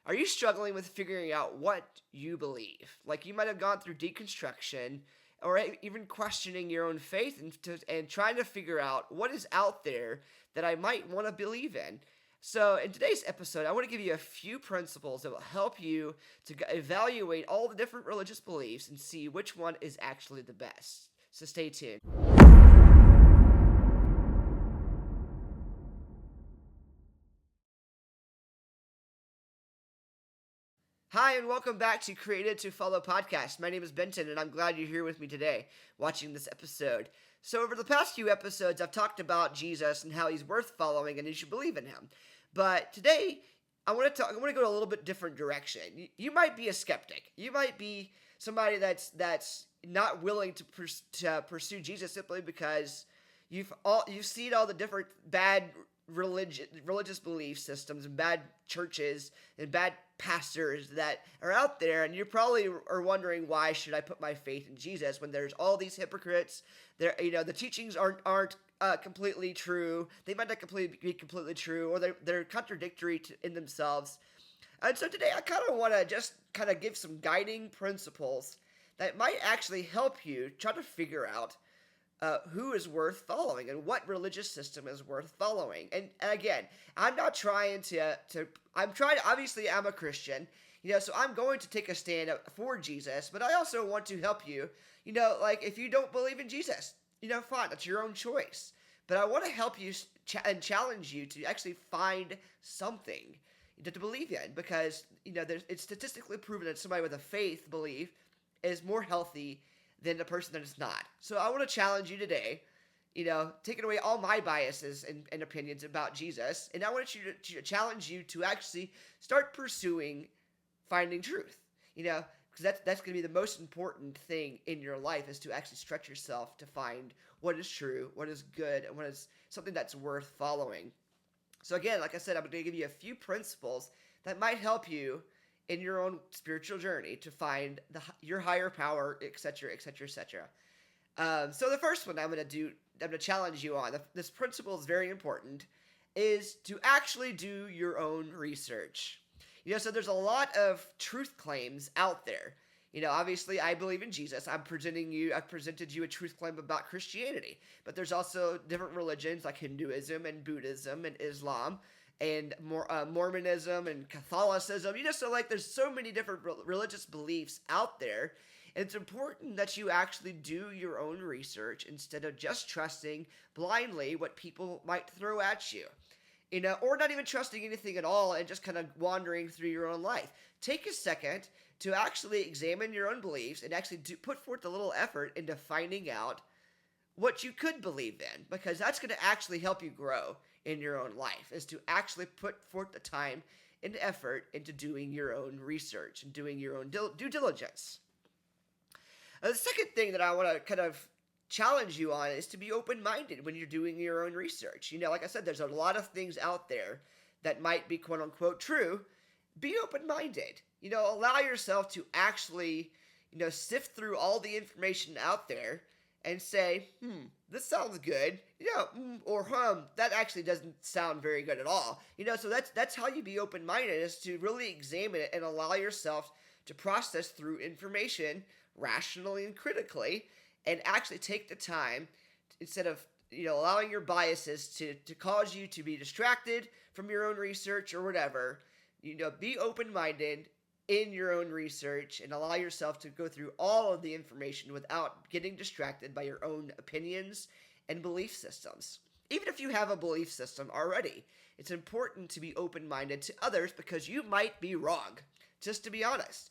Are you struggling with figuring out what you believe? Like you might have gone through deconstruction or even questioning your own faith and trying to figure out what is out there that I might want to believe in. So, in today's episode, I want to give you a few principles that will help you to evaluate all the different religious beliefs and see which one is actually the best. So, stay tuned. Hi, and welcome back to Created to Follow podcast. My name is Benton, and I'm glad you're here with me today watching this episode. So, over the past few episodes, I've talked about Jesus and how he's worth following and you should believe in him. But today, I want to go a little bit different direction. You might be a skeptic. You might be somebody that's not willing to pursue Jesus simply because you've seen all the different bad religious belief systems and bad churches and bad pastors that are out there, and you probably are wondering, why should I put my faith in Jesus when there's all these hypocrites? There, the teachings aren't completely true. They might not be completely true, or they're contradictory in themselves. And so today I kind of want to just kind of give some guiding principles that might actually help you try to figure out who is worth following and what religious system is worth following. And again, I'm not trying obviously I'm a Christian, so I'm going to take a stand for Jesus, but I also want to help you, like if you don't believe in Jesus, fine, that's your own choice. But I want to help you and challenge you to actually find something to believe in, because, it's statistically proven that somebody with a faith belief is more healthy than the person that is not. So I want to challenge you today, taking away all my biases and opinions about Jesus, and I want to challenge you to actually start pursuing finding truth, because that's going to be the most important thing in your life, is to actually stretch yourself to find what is true, what is good, and what is something that's worth following. So again, like I said, I'm going to give you a few principles that might help you in your own spiritual journey to find your higher power, etc., etc., etc. So the first one I'm going to challenge you on, this principle is very important, is to actually do your own research. So there's a lot of truth claims out there. Obviously I believe in Jesus. I've presented you a truth claim about Christianity, but there's also different religions like Hinduism and Buddhism and Islam and Mormonism and Catholicism. So like there's so many different religious beliefs out there. And it's important that you actually do your own research instead of just trusting blindly what people might throw at you. Or not even trusting anything at all and just kind of wandering through your own life. Take a second to actually examine your own beliefs and actually put forth a little effort into finding out what you could believe in, because that's going to actually help you grow in your own life, is to actually put forth the time and effort into doing your own research and doing your own due diligence. The second thing that I want to kind of challenge you on is to be open-minded when you're doing your own research. Like I said, there's a lot of things out there that might be quote-unquote true. Be open-minded. Allow yourself to actually, sift through all the information out there and say, this sounds good, or that actually doesn't sound very good at all. So that's how you be open-minded, is to really examine it and allow yourself to process through information rationally and critically, and actually take the time, instead of allowing your biases to cause you to be distracted from your own research or whatever. Be open-minded in your own research and allow yourself to go through all of the information without getting distracted by your own opinions and belief systems. Even if you have a belief system already, it's important to be open-minded to others, because you might be wrong, just to be honest.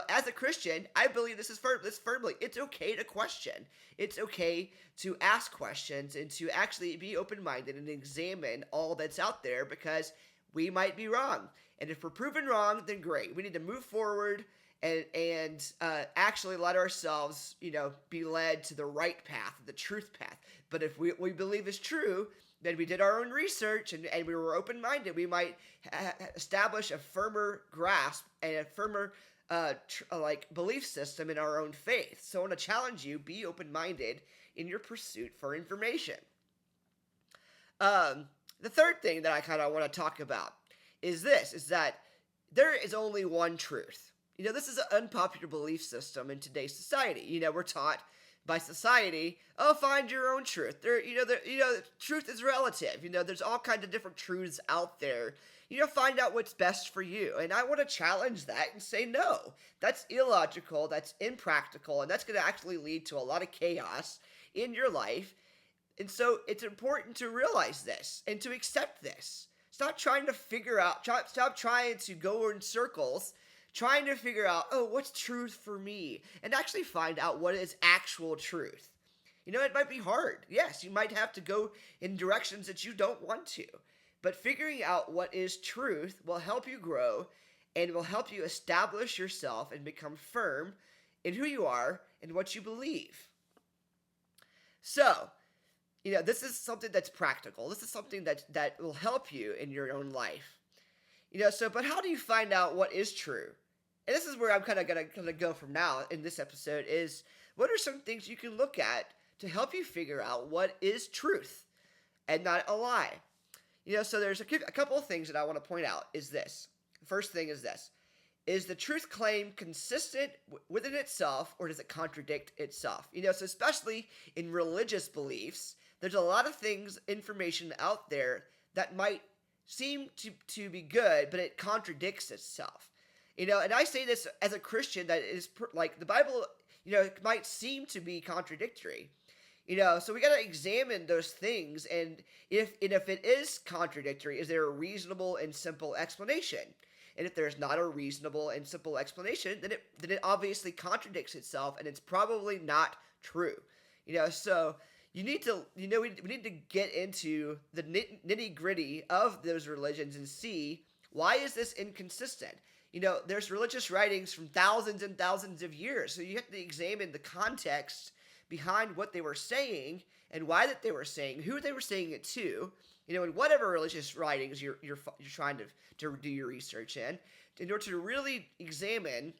As a Christian, I believe this firmly. It's okay to question. It's okay to ask questions and to actually be open-minded and examine all that's out there, because we might be wrong. And if we're proven wrong, then great. We need to move forward and actually let ourselves, be led to the right path, the truth path. But if we believe is true, then we did our own research and we were open-minded, we might establish a firmer grasp and a firmer belief system in our own faith. So I want to challenge you, be open-minded in your pursuit for information. The third thing that I kind of want to talk about is that there is only one truth. This is an unpopular belief system in today's society. We're taught by society, oh, find your own truth. Truth is relative. There's all kinds of different truths out there. Find out what's best for you. And I want to challenge that and say, no, that's illogical, that's impractical, and that's going to actually lead to a lot of chaos in your life. And so it's important to realize this and to accept this. Stop trying to figure out, stop trying to go in circles, trying to figure out, oh, what's truth for me? And actually find out what is actual truth. It might be hard. Yes, you might have to go in directions that you don't want to. But figuring out what is truth will help you grow and will help you establish yourself and become firm in who you are and what you believe. So, this is something that's practical. This is something that will help you in your own life. But how do you find out what is true? And this is where I'm kind of gonna go from now in this episode is, what are some things you can look at to help you figure out what is truth and not a lie? So there's a couple of things that I want to point out is this. The first thing is this. Is the truth claim consistent within itself, or does it contradict itself? So especially in religious beliefs, there's a lot of information out there that might seem to be good, but it contradicts itself. And I say this as a Christian that is like the Bible, it might seem to be contradictory. So we got to examine those things, and if it is contradictory, is there a reasonable and simple explanation? And if there's not a reasonable and simple explanation, then it obviously contradicts itself, and it's probably not true. So you need to, we need to get into the nitty gritty of those religions and see, why is this inconsistent? There's religious writings from thousands and thousands of years, so you have to examine the context behind what they were saying and why that they were saying, who they were saying it to, in whatever religious writings you're trying to do your research in order to really examine,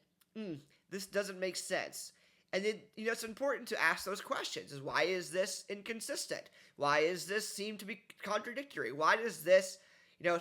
this doesn't make sense. And then, it's important to ask those questions. Is why is this inconsistent? Why does this seem to be contradictory? Why does this,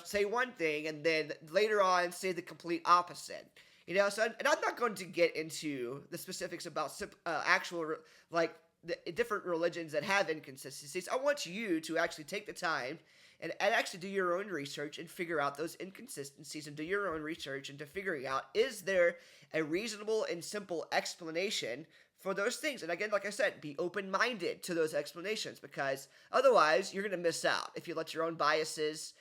say one thing and then later on say the complete opposite? And I'm not going to get into the specifics about actual, the different religions that have inconsistencies. I want you to actually take the time and actually do your own research and figure out those inconsistencies and do your own research into figuring out, is there a reasonable and simple explanation for those things? And again, like I said, be open-minded to those explanations, because otherwise you're going to miss out if you let your own biases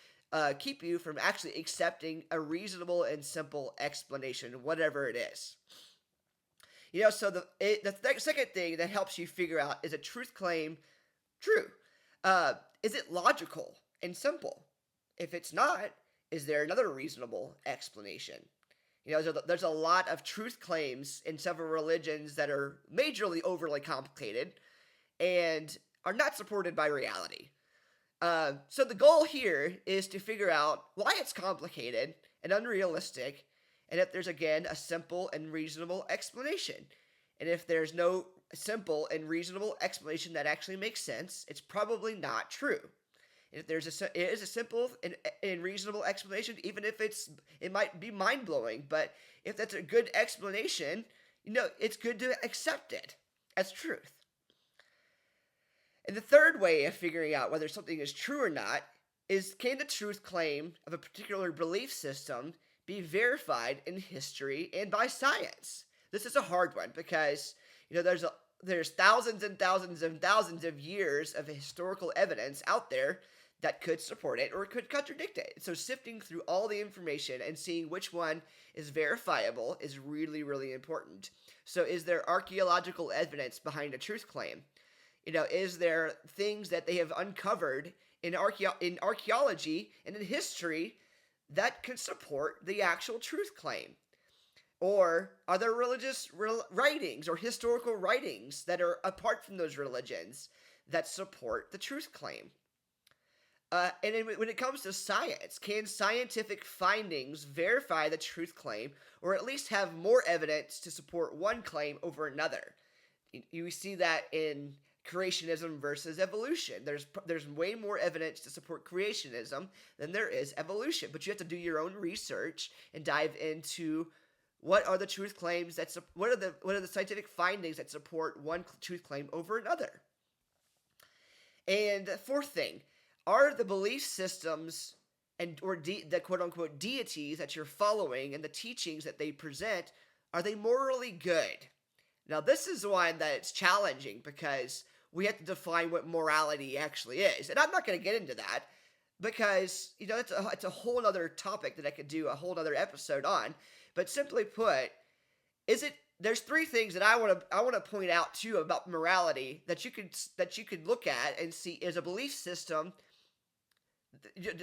keep you from actually accepting a reasonable and simple explanation, whatever it is. So the second thing that helps you figure out, is a truth claim true? Is it logical and simple? If it's not, is there another reasonable explanation? There's a lot of truth claims in several religions that are majorly overly complicated and are not supported by reality. So the goal here is to figure out why it's complicated and unrealistic, and if there's, again, a simple and reasonable explanation. And if there's no simple and reasonable explanation that actually makes sense, it's probably not true. And if it is a simple and reasonable explanation, even if it might be mind-blowing, but if that's a good explanation, it's good to accept it as truth. And the third way of figuring out whether something is true or not is, can the truth claim of a particular belief system be verified in history and by science? This is a hard one because, there's thousands and thousands and thousands of years of historical evidence out there that could support it or could contradict it. So sifting through all the information and seeing which one is verifiable is really, really important. So is there archaeological evidence behind a truth claim? Is there things that they have uncovered in archaeology and in history that can support the actual truth claim? Or are there religious writings or historical writings that are apart from those religions that support the truth claim? And when it comes to science, can scientific findings verify the truth claim, or at least have more evidence to support one claim over another? You see that in creationism versus evolution. There's way more evidence to support creationism than there is evolution, but you have to do your own research and dive into what are the truth claims what are the scientific findings that support one truth claim over another. And the fourth thing, are the belief systems the quote unquote deities that you're following and the teachings that they present, are they morally good? Now, this is one that's challenging because we have to define what morality actually is. And I'm not going to get into that because, it's a whole other topic that I could do a whole other episode on. But simply put, there's three things that I want to point out to you about morality that you could look at and see, is a belief system,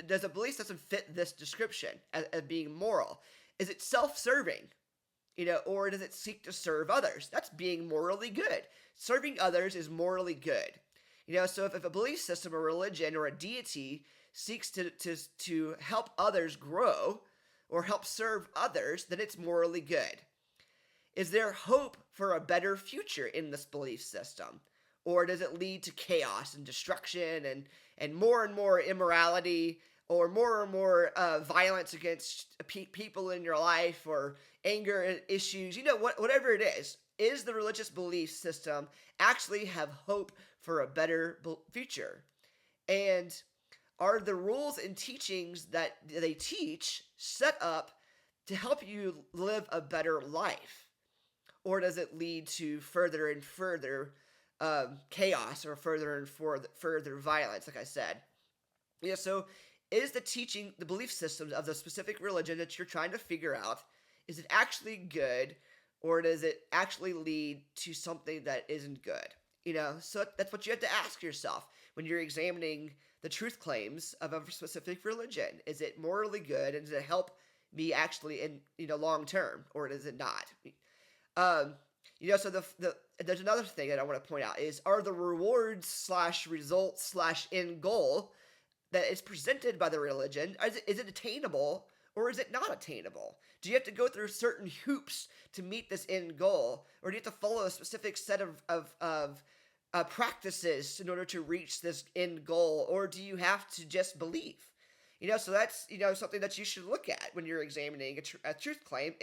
does a belief system fit this description as being moral? Is it self-serving? Or does it seek to serve others? That's being morally good. Serving others is morally good. So if a belief system, a religion, or a deity seeks to help others grow or help serve others, then it's morally good. Is there hope for a better future in this belief system? Or does it lead to chaos and destruction and more immorality, or more and more violence against people in your life, or anger issues, whatever it is the religious belief system actually have hope for a better future? And are the rules and teachings that they teach set up to help you live a better life? Or does it lead to further and further chaos, or further and further violence, like I said? So is the belief systems of the specific religion that you're trying to figure out, is it actually good, or does it actually lead to something that isn't good? So that's what you have to ask yourself when you're examining the truth claims of a specific religion. Is it morally good, and does it help me actually in long term, or does it not? So there's another thing that I want to point out is, are the rewards / results / end goal that is presented by the religion, is it attainable, or is it not attainable? Do you have to go through certain hoops to meet this end goal, or do you have to follow a specific set of practices in order to reach this end goal, or do you have to just believe? So that's something that you should look at when you're examining a truth claim.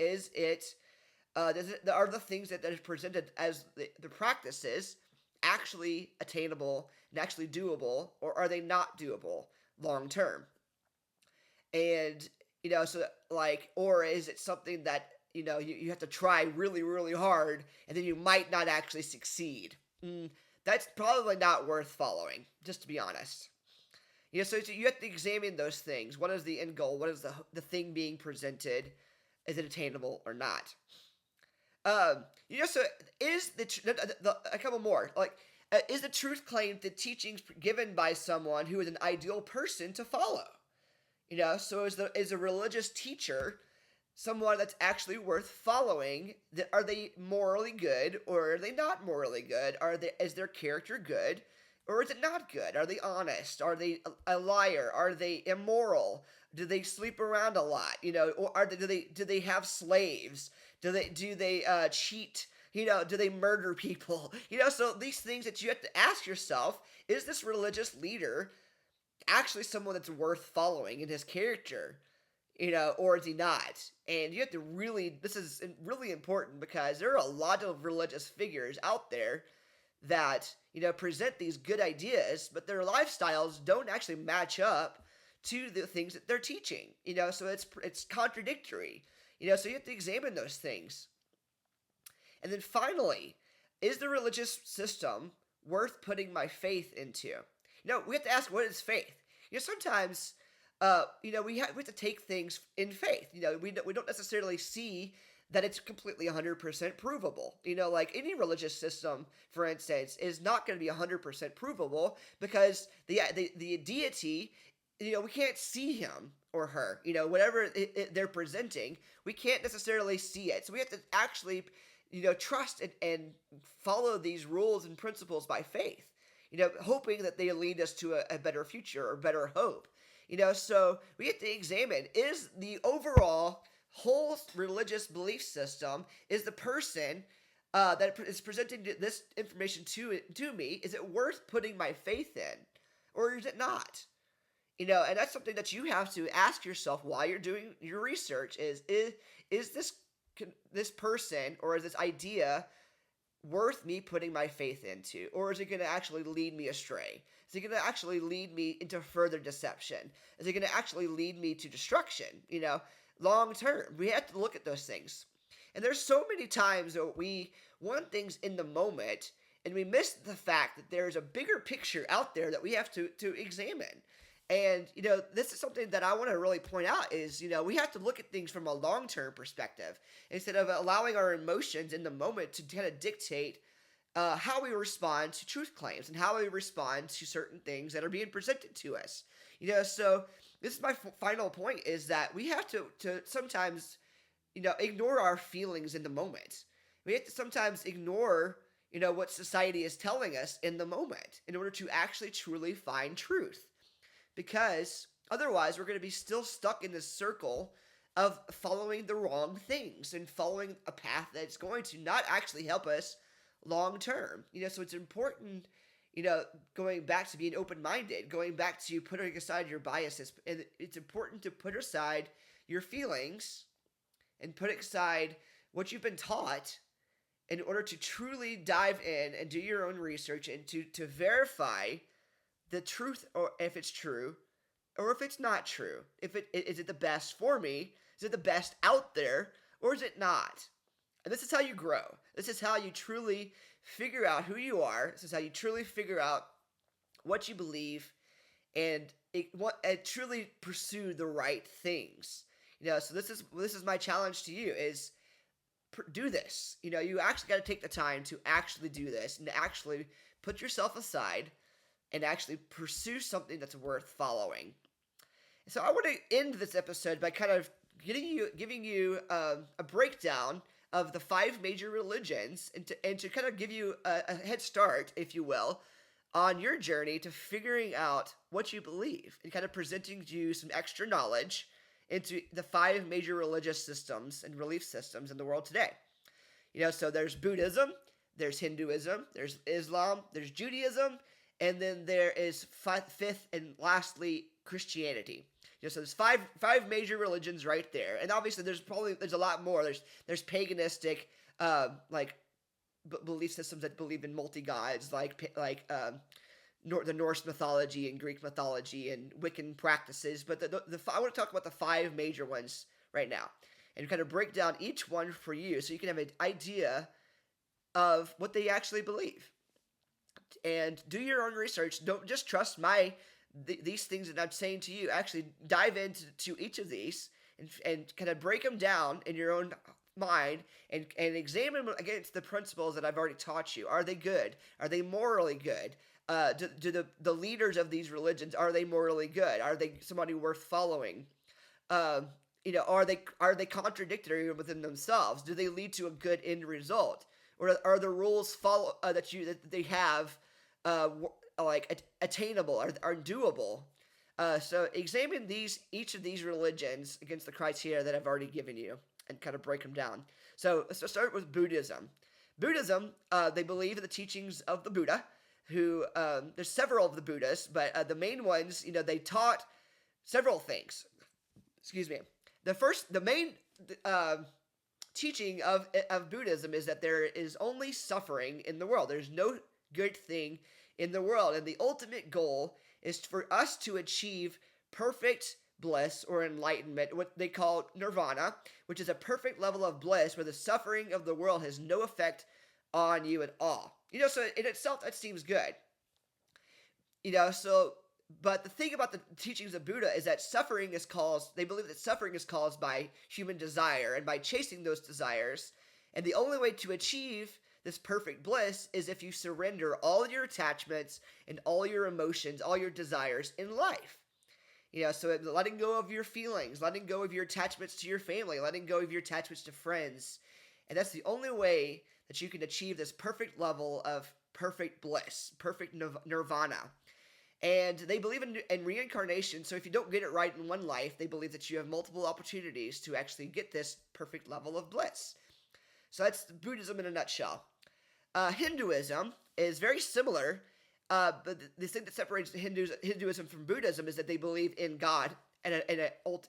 Are the things that is presented as the practices actually attainable and actually doable, or are they not doable long term? And or is it something that you have to try really, really hard, and then you might not actually succeed? That's probably not worth following, just to be honest. So you have to examine those things. What is the end goal? What is the thing being presented? Is it attainable or not? So is a couple more, is the truth claim the teachings given by someone who is an ideal person to follow? So is a religious teacher someone that's actually worth following? Are they morally good, or are they not morally good? Is their character good, or is it not good? Are they honest? Are they a liar? Are they immoral? Do they sleep around a lot? Or do they have slaves? Do they cheat? Do they murder people? So these things that you have to ask yourself, is this religious leader actually someone that's worth following in his character? Or is he not? And you have to this is really important, because there are a lot of religious figures out there that, present these good ideas, but their lifestyles don't actually match up to the things that they're teaching, so it's contradictory, so you have to examine those things. And then finally, is the religious system worth putting my faith into? We have to ask, what is faith? Sometimes, we have to take things in faith. We don't necessarily see that it's completely 100% provable. Like any religious system, for instance, is not going to be 100% provable, because the deity, we can't see him or her. Whatever they're presenting, we can't necessarily see it. So we have to actually, trust and follow these rules and principles by faith, hoping that they lead us to a better future or better hope. So we have to examine, is the overall whole religious belief system, is the person that is presenting this information to me, is it worth putting my faith in, or is it not? And that's something that you have to ask yourself while you're doing your research: is this person or is this idea worth me putting my faith into, or is it going to actually lead me astray? Is it going to actually lead me into further deception? Is it going to actually lead me to destruction? Long term, we have to look at those things. And there's so many times that we want things in the moment, and we miss the fact that there's a bigger picture out there that we have to examine. And, this is something that I want to really point out is, we have to look at things from a long-term perspective instead of allowing our emotions in the moment to kind of dictate how we respond to truth claims and how we respond to certain things that are being presented to us. So this is my final point, is that we have to sometimes, ignore our feelings in the moment. We have to sometimes ignore, what society is telling us in the moment in order to actually truly find truth. Because otherwise we're going to be still stuck in this circle of following the wrong things and following a path that's going to not actually help us long term. So it's important, going back to being open-minded, going back to putting aside your biases. And it's important to put aside your feelings and put aside what you've been taught in order to truly dive in and do your own research and to verify the truth, or if it's true, or if it's not true. Is it the best for me? Is it the best out there, or is it not? And this is how you grow. This is how you truly figure out who you are. This is how you truly figure out what you believe and truly pursue the right things. So this is my challenge to you: is do this. You actually got to take the time to actually do this and to actually put yourself aside and actually pursue something that's worth following. So I want to end this episode by kind of giving you a breakdown of the 5 major religions and to kind of give you a head start, if you will, on your journey to figuring out what you believe and kind of presenting to you some extra knowledge into the 5 major religious systems and belief systems in the world today. So there's Buddhism, there's Hinduism, there's Islam, there's Judaism, and then there is fifth and lastly Christianity. So there's five major religions right there, and obviously there's a lot more. There's paganistic belief systems that believe in multi gods, the Norse mythology and Greek mythology and Wiccan practices. But I want to talk about the 5 major ones right now and kind of break down each one for you so you can have an idea of what they actually believe. And do your own research. Don't just trust these things that I'm saying to you. Actually dive into each of these and kind of break them down in your own mind and examine them against the principles that I've already taught you. Are they good? Are they morally good? Do the leaders of these religions, are they morally good? Are they somebody worth following? Are they contradictory within themselves? Do they lead to a good end result? Or are the rules that they have attainable, are doable? So examine each of these religions against the criteria that I've already given you and kind of break them down. So let's start with Buddhism. Buddhism, they believe in the teachings of the Buddha, who there's several of the Buddhas, but the main ones, they taught several things. Excuse me. The main teaching of Buddhism is that there is only suffering in the world. There's no good thing in the world, and the ultimate goal is for us to achieve perfect bliss or enlightenment, what they call nirvana, which is a perfect level of bliss where the suffering of the world has no effect on you at all. So in itself, that seems good. But the thing about the teachings of Buddha is that they believe that suffering is caused by human desire and by chasing those desires. And the only way to achieve this perfect bliss is if you surrender all your attachments and all your emotions, all your desires in life. So letting go of your feelings, letting go of your attachments to your family, letting go of your attachments to friends. And that's the only way that you can achieve this perfect level of perfect bliss, perfect nirvana. And they believe in reincarnation, so if you don't get it right in one life, they believe that you have multiple opportunities to actually get this perfect level of bliss. So that's Buddhism in a nutshell. Hinduism is very similar, but the thing that separates Hinduism from Buddhism is that they believe in God and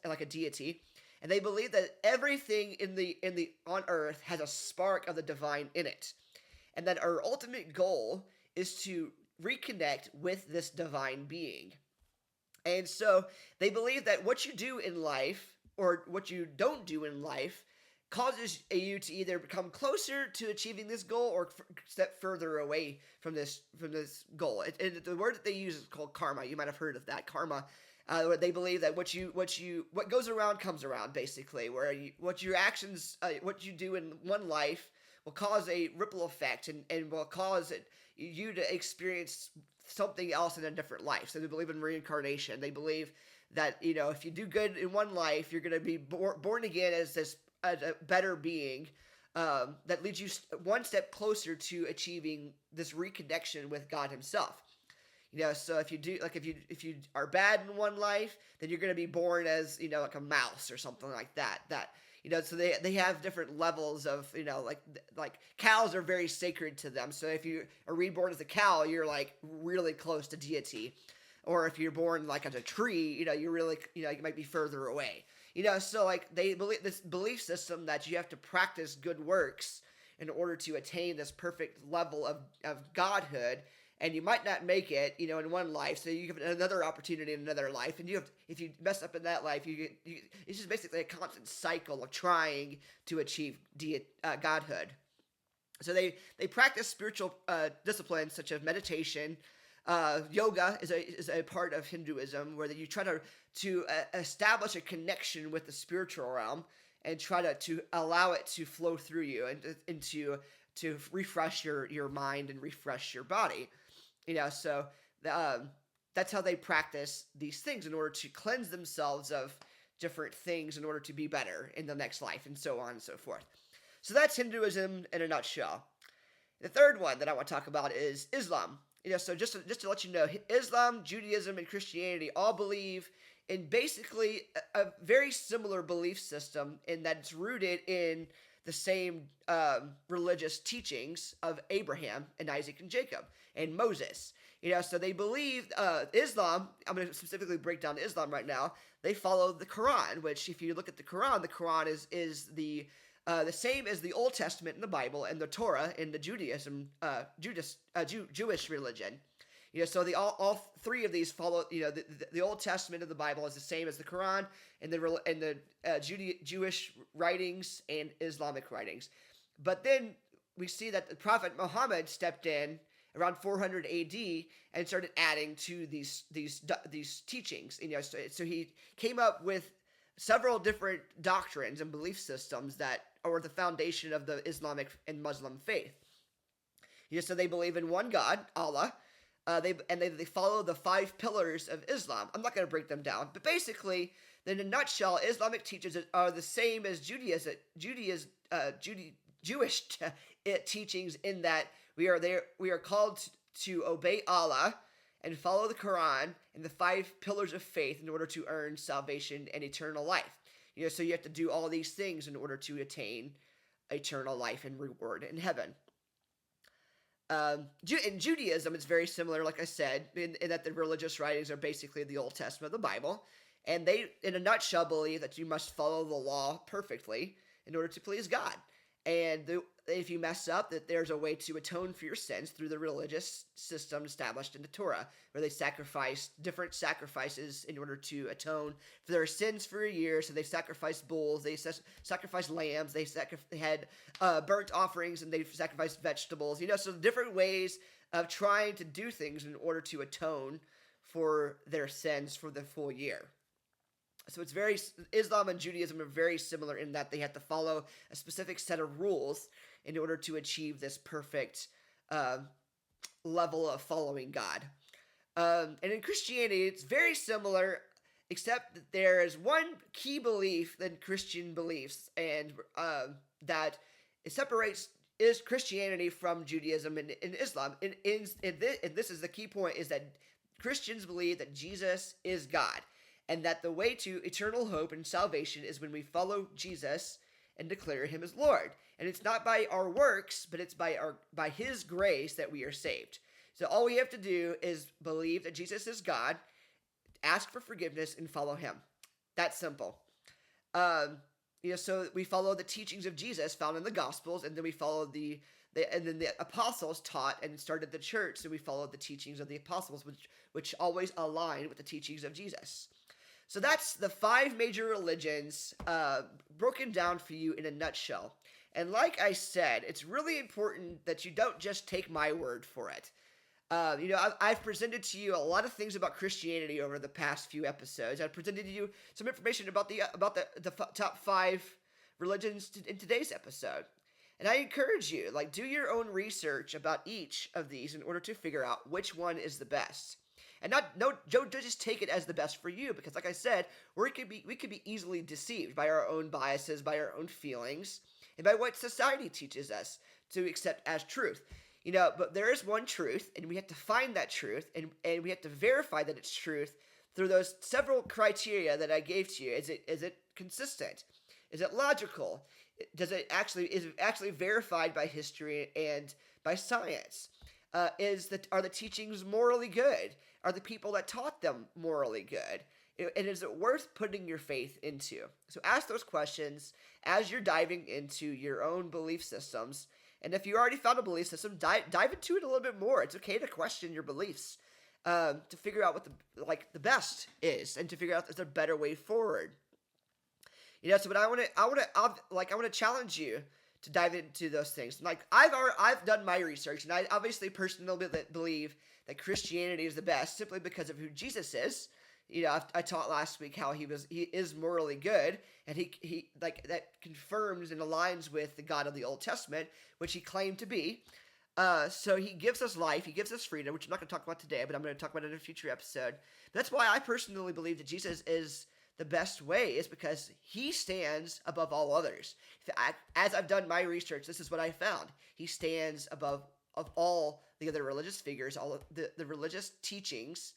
like a deity, and they believe that everything in the on Earth has a spark of the divine in it, and that our ultimate goal is to reconnect with this divine being. And so they believe that what you do in life or what you don't do in life causes you to either become closer to achieving this goal or step further away from this goal. The word that they use is called karma. You might have heard of that, karma. They believe that what goes around comes around, basically. What your actions, what you do in one life, will cause a ripple effect and will cause you to experience something else in a different life. So they believe in reincarnation. They believe that if you do good in one life, you're going to be born again as a better being that leads you one step closer to achieving this reconnection with God Himself. So if you are bad in one life, then you're going to be born as like a mouse or something like that. So they have different levels of like cows are very sacred to them. So if you are reborn as a cow, you're like really close to deity. Or if you're born like as a tree, you're really you might be further away. So like they believe this belief system that you have to practice good works in order to attain this perfect level of godhood, and you might not make it, in one life, so you have another opportunity in another life, and if you mess up in that life, it's just basically a constant cycle of trying to achieve godhood. So they practice spiritual disciplines such as meditation. Yoga is a part of Hinduism where you try to establish a connection with the spiritual realm and try to allow it to flow through you and to refresh your mind and refresh your body. So that's how they practice these things in order to cleanse themselves of different things in order to be better in the next life, and so on and so forth. So that's Hinduism in a nutshell. The third one that I want to talk about is Islam. So just to let you know, Islam, Judaism, and Christianity all believe in basically a very similar belief system in that it's rooted in the same religious teachings of Abraham and Isaac and Jacob and Moses. So they believe Islam, I'm going to specifically break down Islam right now, they follow the Quran, which if you look at the Quran is the same as the Old Testament in the Bible and the Torah in the Jewish religion. So all three of these follow. The Old Testament of the Bible is the same as the Quran and the Jewish writings and Islamic writings. But then we see that the Prophet Muhammad stepped in around 400 A.D. and started adding to these teachings. So he came up with several different doctrines and belief systems that are the foundation of the Islamic and Muslim faith. So they believe in one God, Allah. They follow the 5 pillars of Islam. I'm not going to break them down, but basically, in a nutshell, Islamic teachings are the same as Jewish teachings in that we are called to obey Allah and follow the Quran and the 5 pillars of faith in order to earn salvation and eternal life. So you have to do all these things in order to attain eternal life and reward in heaven. In Judaism, it's very similar, like I said, in that the religious writings are basically the Old Testament of the Bible, and they, in a nutshell, believe that you must follow the law perfectly in order to please God. And if you mess up, that there's a way to atone for your sins through the religious system established in the Torah, where they sacrifice different sacrifices in order to atone for their sins for a year. So they sacrificed bulls, they sacrificed lambs, they had burnt offerings, and they sacrificed vegetables. So different ways of trying to do things in order to atone for their sins for the full year. So Islam and Judaism are very similar in that they have to follow a specific set of rules in order to achieve this perfect level of following God. And in Christianity, it's very similar, except that there is one key belief in Christian beliefs, and that it separates Christianity from Judaism and Islam. And this is the key point, is that Christians believe that Jesus is God, and that the way to eternal hope and salvation is when we follow Jesus and declare him as Lord. And it's not by our works, but it's by his grace that we are saved. So all we have to do is believe that Jesus is God, ask for forgiveness, and follow him. That's simple. So we follow the teachings of Jesus found in the Gospels, and then we follow and then the apostles taught and started the church, so we followed the teachings of the apostles, which always align with the teachings of Jesus. So that's the 5 major religions broken down for you in a nutshell. And like I said, it's really important that you don't just take my word for it. I've presented to you a lot of things about Christianity over the past few episodes. I've presented to you some information about the top 5 religions in today's episode. And I encourage you, do your own research about each of these in order to figure out which one is the best. And don't just take it as the best for you, because like I said, we could be easily deceived by our own biases, by our own feelings, and by what society teaches us to accept as truth. But there is one truth, and we have to find that truth, and we have to verify that it's truth through those several criteria that I gave to you. Is it consistent? Is it logical? Is it actually verified by history and by science? Are the teachings morally good? Are the people that taught them morally good? And is it worth putting your faith into? So ask those questions as you're diving into your own belief systems. And if you already found a belief system, dive into it a little bit more. It's okay to question your beliefs to figure out what the best is, and to figure out if there's a better way forward. But I want to challenge you to dive into those things. I've done my research, and I obviously personally believe that Christianity is the best simply because of who Jesus is. I taught last week how he is morally good, and he that confirms and aligns with the God of the Old Testament, which he claimed to be. So he gives us life, he gives us freedom, which I'm not going to talk about today, but I'm going to talk about it in a future episode. But that's why I personally believe that Jesus is the best way, is because he stands above all others. As I've done my research, this is what I found. He stands above all the other religious figures, all of the religious teachings.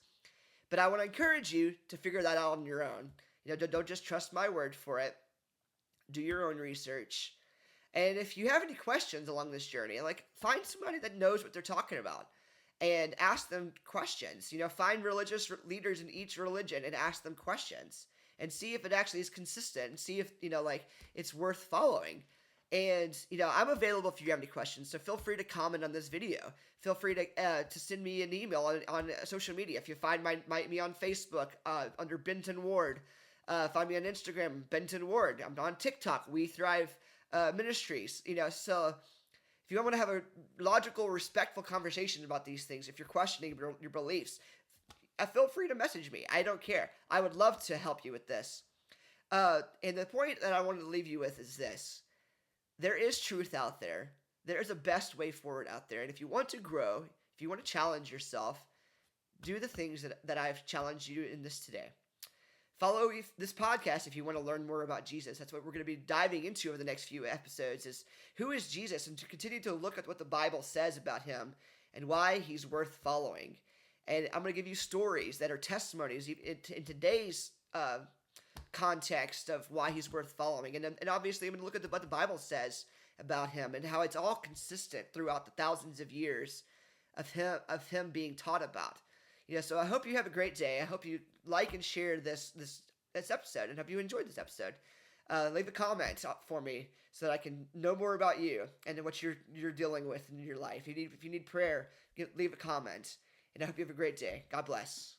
But I want to encourage you to figure that out on your own. Don't just trust my word for it. Do your own research. And if you have any questions along this journey, find somebody that knows what they're talking about and ask them questions. Find religious leaders in each religion and ask them questions and see if it actually is consistent, and see if, it's worth following. And, I'm available if you have any questions, so feel free to comment on this video. Feel free to send me an email on social media. If you find me on Facebook under Benton Ward, find me on Instagram, Benton Ward. I'm on TikTok, We Thrive Ministries. So if you want to have a logical, respectful conversation about these things, if you're questioning your beliefs, feel free to message me. I don't care. I would love to help you with this. And the point that I wanted to leave you with is this. There is truth out there. There is a best way forward out there. And if you want to grow, if you want to challenge yourself, do the things that I've challenged you in this today. Follow this podcast if you want to learn more about Jesus. That's what we're going to be diving into over the next few episodes, is who is Jesus, and to continue to look at what the Bible says about him and why he's worth following. And I'm going to give you stories that are testimonies in today's context of why he's worth following. And obviously I'm going to look at what the Bible says about him and how it's all consistent throughout the thousands of years of him being taught about. So I hope you have a great day. I hope you like and share this episode, and hope you enjoyed this episode. Leave a comment for me so that I can know more about you and what you're dealing with in your life. If you need prayer, leave a comment. And I hope you have a great day. God bless.